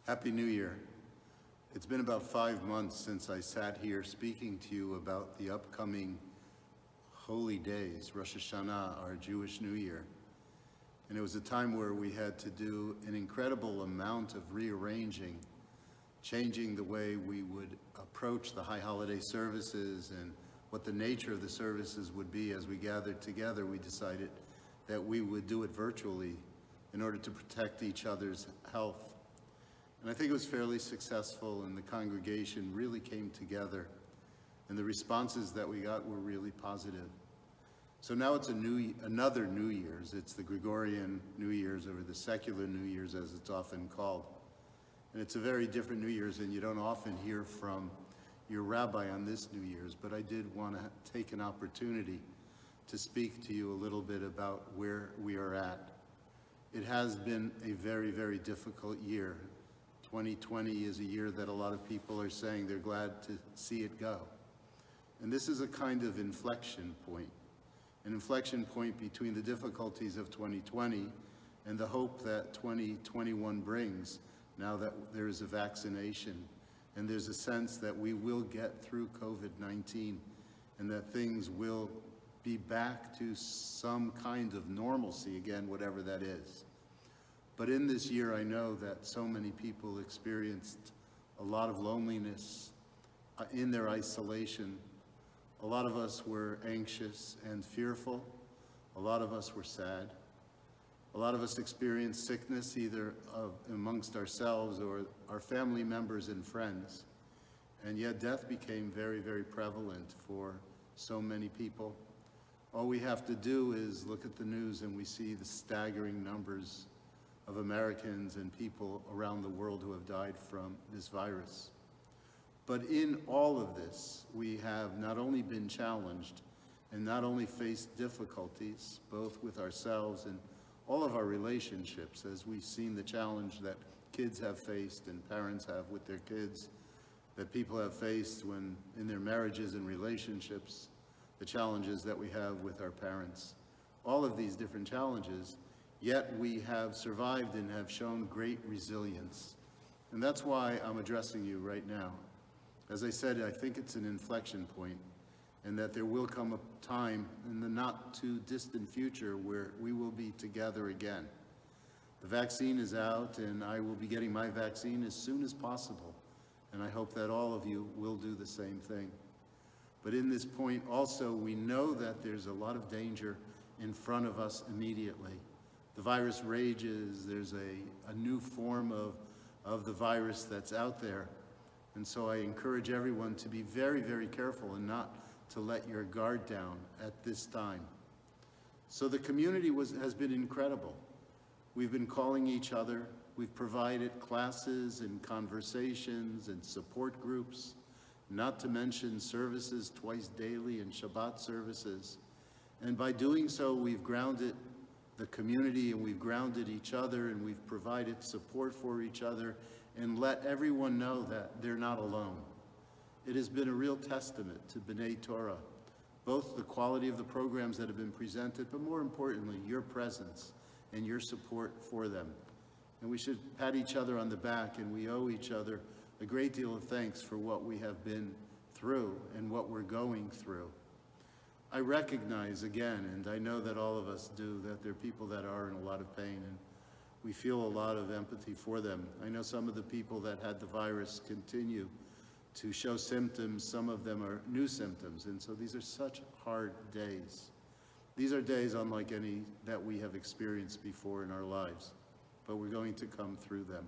Happy New Year. It's been about 5 months since I sat here speaking to you about the upcoming holy days, Rosh Hashanah, our Jewish New Year. And it was a time where we had to do an incredible amount of rearranging, changing the way we would approach the high holiday services and what the nature of the services would be. As we gathered together, we decided that we would do it virtually in order to protect each other's health. And I think it was fairly successful, and the congregation really came together, and the responses that we got were really positive. So now it's another New Year's. It's the Gregorian New Year's, or the secular New Year's as it's often called. And it's a very different New Year's, and you don't often hear from your rabbi on this New Year's, but I did want to take an opportunity to speak to you a little bit about where we are at. It has been a very, very difficult year. 2020 is a year that a lot of people are saying they're glad to see it go. And this is a kind of inflection point, an inflection point between the difficulties of 2020 and the hope that 2021 brings, now that there is a vaccination and there's a sense that we will get through COVID-19 and that things will be back to some kind of normalcy again, whatever that is. But in this year, I know that so many people experienced a lot of loneliness in their isolation. A lot of us were anxious and fearful. A lot of us were sad. A lot of us experienced sickness, either amongst ourselves or our family members and friends. And yet death became very, very prevalent for so many people. All we have to do is look at the news and we see the staggering numbers of Americans and people around the world who have died from this virus. But in all of this, we have not only been challenged and not only faced difficulties, both with ourselves and all of our relationships, as we've seen the challenge that kids have faced and parents have with their kids, that people have faced when in their marriages and relationships, the challenges that we have with our parents. All of these different challenges, yet we have survived and have shown great resilience. And that's why I'm addressing you right now. As I said, I think it's an inflection point, and that there will come a time in the not too distant future where we will be together again. The vaccine is out, and I will be getting my vaccine as soon as possible. And I hope that all of you will do the same thing. But in this point also, we know that there's a lot of danger in front of us immediately. The virus rages, there's a new form of the virus that's out there. And so I encourage everyone to be very, very careful and not to let your guard down at this time. So the community has been incredible. We've been calling each other. We've provided classes and conversations and support groups, not to mention services twice daily and Shabbat services. And by doing so, we've grounded the community and we've grounded each other and we've provided support for each other and let everyone know that they're not alone. It has been a real testament to B'nai Torah, both the quality of the programs that have been presented, but more importantly, your presence and your support for them. And we should pat each other on the back, and we owe each other a great deal of thanks for what we have been through and what we're going through. I recognize again, and I know that all of us do, that there are people that are in a lot of pain, and we feel a lot of empathy for them. I know some of the people that had the virus continue to show symptoms. Some of them are new symptoms, and so these are such hard days. These are days unlike any that we have experienced before in our lives, but we're going to come through them.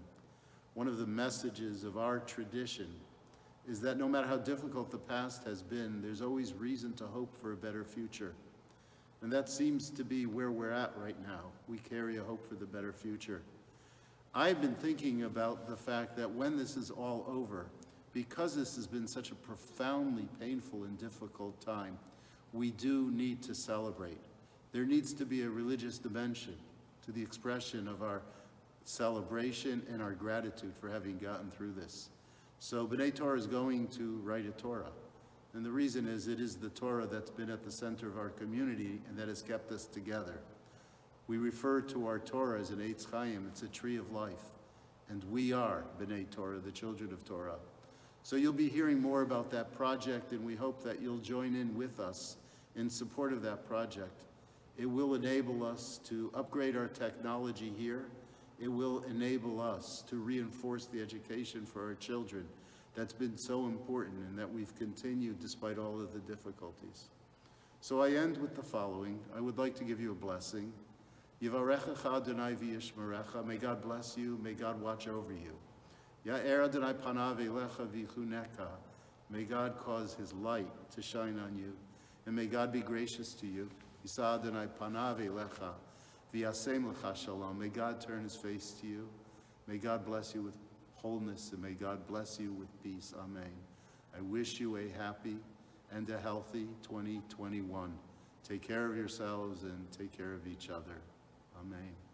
One of the messages of our tradition is that no matter how difficult the past has been, there's always reason to hope for a better future. And that seems to be where we're at right now. We carry a hope for the better future. I've been thinking about the fact that when this is all over, because this has been such a profoundly painful and difficult time, we do need to celebrate. There needs to be a religious dimension to the expression of our celebration and our gratitude for having gotten through this. So B'nai Torah is going to write a Torah. And the reason is it is the Torah that's been at the center of our community and that has kept us together. We refer to our Torah as an Eitz Chaim. It's a tree of life. And we are B'nai Torah, the children of Torah. So you'll be hearing more about that project, and we hope that you'll join in with us in support of that project. It will enable us to upgrade our technology here. It will enable us to reinforce the education for our children that's been so important and that we've continued despite all of the difficulties. So I end with the following. I would like to give you a blessing. Yivarechecha Adonai v'yishmerecha. May God bless you. May God watch over you. Ya'er Adonai panav elecha v'chuneka. May God cause his light to shine on you. And may God be gracious to you. Yisa Adonai panav elecha v'yasem lecha shalom. May God turn his face to you. May God bless you with wholeness, and may God bless you with peace. Amen. I wish you a happy and a healthy 2021. Take care of yourselves and take care of each other. Amen.